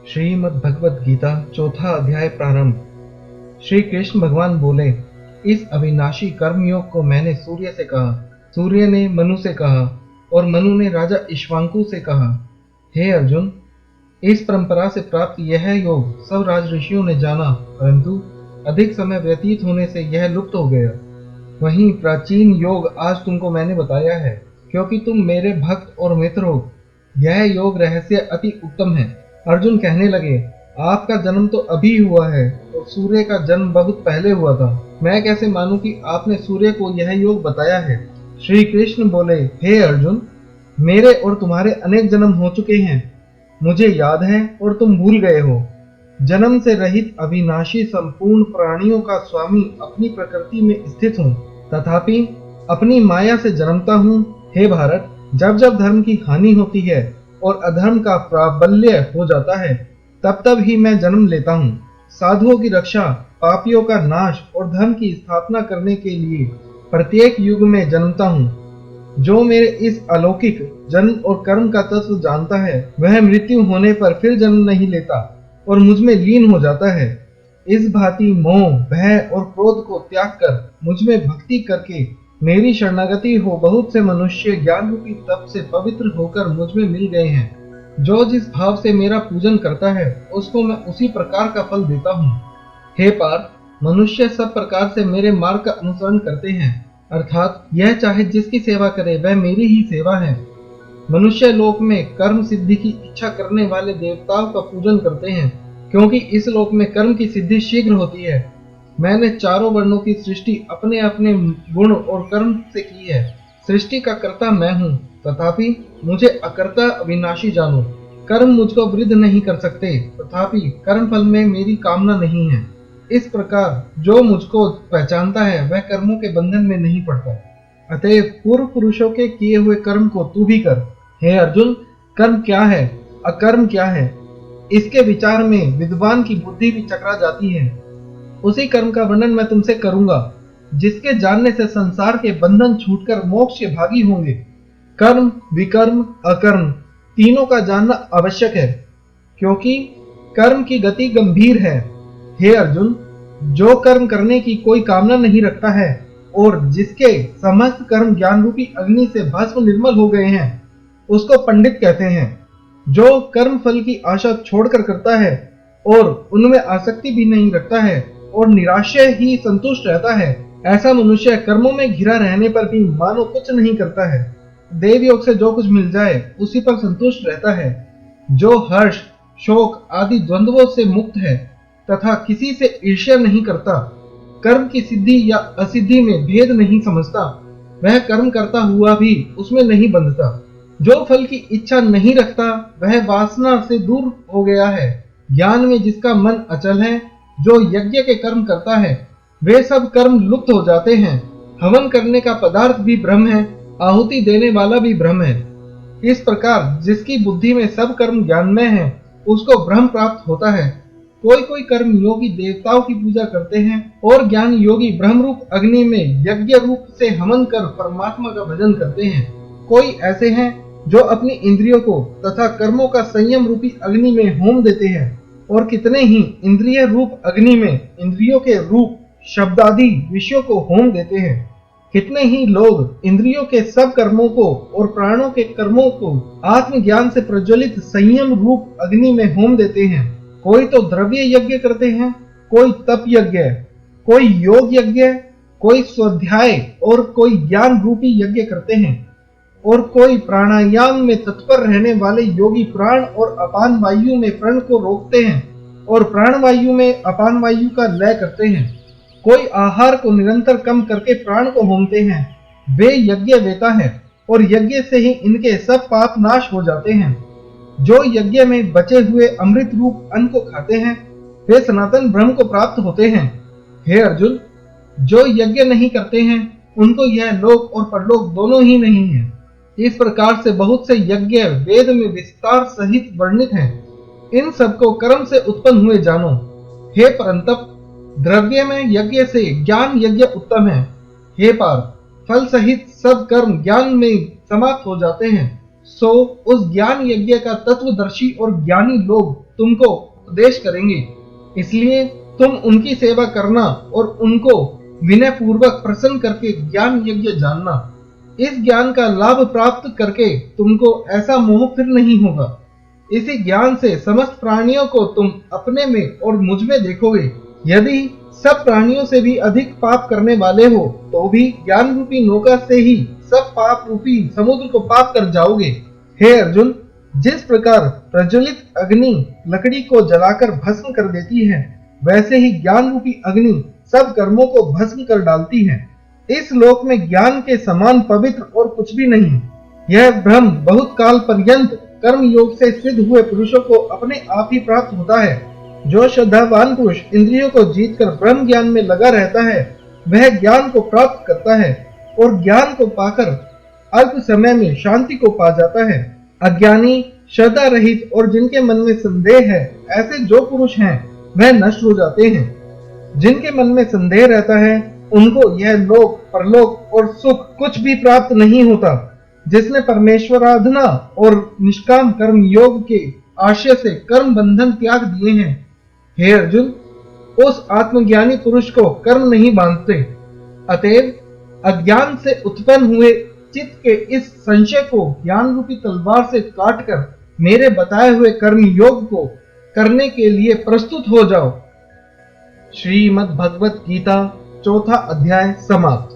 श्रीमद् भगवत गीता चौथा अध्याय प्रारंभ। श्री कृष्ण भगवान बोले, इस अविनाशी कर्मयोग को मैंने सूर्य से कहा, सूर्य ने मनु से कहा और मनु ने राजा इक्ष्वाकु से कहा। हे अर्जुन, इस परंपरा से प्राप्त यह योग सब राज ऋषियों ने जाना, परंतु अधिक समय व्यतीत होने से यह लुप्त हो गया। वहीं प्राचीन योग आज तुमको मैंने बताया है, क्योंकि तुम मेरे भक्त और मित्र हो। यह योग रहस्य अति उत्तम है। अर्जुन कहने लगे, आपका जन्म तो अभी हुआ है और सूर्य का जन्म बहुत पहले हुआ था। मैं कैसे मानूं कि आपने सूर्य को यह योग बताया है। श्री कृष्ण बोले, हे अर्जुन, मेरे और तुम्हारे अनेक जन्म हो चुके हैं, मुझे याद है और तुम भूल गए हो। जन्म से रहित अविनाशी संपूर्ण प्राणियों का स्वामी अपनी प्रकृति में स्थित हूँ, तथापि अपनी माया से जन्मता हूँ। हे भारत, जब जब धर्म की हानि होती है और अधर्म का प्राबल्य हो जाता है, तब तब ही मैं जन्म लेता हूँ। साधुओं की रक्षा, पापियों का नाश और धर्म की स्थापना करने के लिए प्रत्येक युग में जन्मता हूँ। जो मेरे इस अलौकिक जन्म और कर्म का तत्व जानता है, वह मृत्यु होने पर फिर जन्म नहीं लेता और मुझ में लीन हो जाता है। इस भांति मोह, भय और क्रोध को त्याग कर मुझ में भक्ति करके मेरी शरणागति हो बहुत से मनुष्य ज्ञान रूपी तप से पवित्र होकर मुझ में मिल गए हैं। जो जिस भाव से मेरा पूजन करता है, उसको मैं उसी प्रकार का फल देता हूँ। हे पार्थ, मनुष्य सब प्रकार से मेरे मार्ग का अनुसरण करते हैं, अर्थात यह चाहे जिसकी सेवा करे वह मेरी ही सेवा है। मनुष्य लोक में कर्म सिद्धि की इच्छा करने वाले देवताओं का पूजन करते हैं, क्योंकि इस लोक में कर्म की सिद्धि शीघ्र होती है। मैंने चारों वर्णों की सृष्टि अपने अपने गुण और कर्म से की है। सृष्टि का कर्ता मैं हूँ, तथापि मुझे अकर्ता अविनाशी जानो। कर्म मुझको वृद्ध नहीं कर सकते, तथापि कर्म फल में मेरी कामना नहीं है। इस प्रकार जो मुझको पहचानता है, वह कर्मों के बंधन में नहीं पड़ता। अतएव पूर्व पुरुषों के किए हुए कर्म को तू भी कर। हे अर्जुन, कर्म क्या है, अकर्म क्या है, इसके विचार में विद्वान की बुद्धि भी चकरा जाती है। उसी कर्म का वर्णन मैं तुमसे करूंगा, जिसके जानने से संसार के बंधन छूटकर मोक्ष के भागी होंगे। कर्म, विकर्म, अकर्म तीनों का जानना आवश्यक है, क्योंकि कर्म की गति गंभीर है। हे अर्जुन, जो कर्म करने की कोई कामना नहीं रखता है और जिसके समस्त कर्म ज्ञान रूपी अग्नि से भस्म निर्मल हो गए हैं, उसको पंडित कहते हैं। जो कर्म फल की आशा छोड़कर करता है और उनमें आसक्ति भी नहीं रखता है और निराशय ही संतुष्ट रहता है, ऐसा मनुष्य कर्मों में घिरा रहने पर भी मानो कुछ नहीं करता है। देव योग से जो कुछ मिल जाए उसी पर संतुष्ट रहता है। जो हर्ष, शोक आदि द्वंद्वों से मुक्त है तथा किसी से ईर्ष्या नहीं करता, कर्म की सिद्धि या असिद्धि में भेद नहीं समझता, वह कर्म करता हुआ भी उसमें नहीं बंधता। जो फल की इच्छा नहीं रखता, वह वासना से दूर हो गया है। ज्ञान में जिसका मन अचल है, जो यज्ञ के कर्म करता है, वे सब कर्म लुप्त हो जाते हैं। हवन करने का पदार्थ भी ब्रह्म है, आहुति देने वाला भी ब्रह्म है। इस प्रकार जिसकी बुद्धि में सब कर्म ज्ञानमय है, उसको ब्रह्म प्राप्त होता है। कोई कोई कर्म योगी देवताओं की पूजा करते हैं और ज्ञान योगी ब्रह्म रूप अग्नि में यज्ञ रूप से हवन कर परमात्मा का भजन करते हैं। कोई ऐसे हैं जो अपनी इंद्रियों को तथा कर्मों का संयम रूपी अग्नि में होम देते हैं, और कितने ही इंद्रिय रूप अग्नि में इंद्रियों के रूप, शब्द आदि विषयों को होम देते हैं। कितने ही लोग इंद्रियों के सब कर्मों को और प्राणों के कर्मों को आत्मज्ञान से प्रज्वलित संयम रूप अग्नि में होम देते हैं। कोई तो द्रव्य यज्ञ करते हैं, कोई तप यज्ञ, कोई योग यज्ञ, कोई स्वाध्याय और कोई ज्ञान रूपी यज्ञ करते हैं, और कोई प्राणायाम में तत्पर रहने वाले योगी प्राण और अपान वायु में प्रण को रोकते हैं और प्राण वायु में अपान वायु का लय करते हैं। कोई आहार को निरंतर कम करके प्राण को होमते हैं। वे यज्ञ वेता है और यज्ञ से ही इनके सब पाप नाश हो जाते हैं। जो यज्ञ में बचे हुए अमृत रूप अन्न को खाते हैं, वे सनातन ब्रह्म को प्राप्त होते हैं। हे अर्जुन, जो यज्ञ नहीं करते हैं, उनको यह लोक और परलोक दोनों ही नहीं है। इस प्रकार से बहुत से यज्ञ वेद में विस्तार सहित वर्णित हैं। इन सबको कर्म से उत्पन्न हुए जानो। हे परंतप, द्रव्य में यज्ञ से ज्ञान यज्ञ उत्तम है। हे पार्थ, फल सहित सब कर्म ज्ञान में समाप्त हो जाते हैं। सो उस ज्ञान यज्ञ का तत्वदर्शी और ज्ञानी लोग तुमको उपदेश करेंगे। इसलिए तुम उनकी सेवा करना और उनको विनय पूर्वक प्रसन्न करके ज्ञान यज्ञ जानना। इस ज्ञान का लाभ प्राप्त करके तुमको ऐसा मोह फिर नहीं होगा। इसी ज्ञान से समस्त प्राणियों को तुम अपने में और मुझ में देखोगे। यदि सब प्राणियों से भी अधिक पाप करने वाले हो तो भी ज्ञान रूपी नौका से ही सब पाप रूपी समुद्र को पाप कर जाओगे। हे अर्जुन, जिस प्रकार प्रज्वलित अग्नि लकड़ी को जलाकर भस्म कर देती है, वैसे ही ज्ञान रूपी अग्नि सब कर्मों को भस्म कर डालती है। इस लोक में ज्ञान के समान पवित्र और कुछ भी नहीं। यह ब्रह्म बहुत काल पर्यंत कर्म योग से सिद्ध हुए पुरुषों को अपने आप ही प्राप्त होता है। जो श्रद्धावान पुरुष इंद्रियों को जीतकर ब्रह्म ज्ञान में लगा रहता है, वह ज्ञान को प्राप्त करता है और ज्ञान को पाकर अल्प समय में शांति को पा जाता है। अज्ञानी, श्रद्धा रहित और जिनके मन में संदेह है, ऐसे जो पुरुष हैं वह नष्ट हो जाते हैं। जिनके मन में संदेह रहता है उनको यह लोक, परलोक और सुख कुछ भी प्राप्त नहीं होता। जिसने परमेश्वराधना और निष्काम कर्म योग के आशय से कर्म बंधन त्याग दिए हैं, हे अर्जुन, उस आत्मज्ञानी पुरुष को कर्म नहीं बांधते। अतएव अज्ञान से उत्पन्न हुए चित्त के इस संशय को ज्ञान रूपी तलवार से काटकर मेरे बताए हुए कर्म योग को करने के लिए प्रस्तुत हो जाओ। श्रीमद् भगवत गीता 4वां अध्याय समाप्त।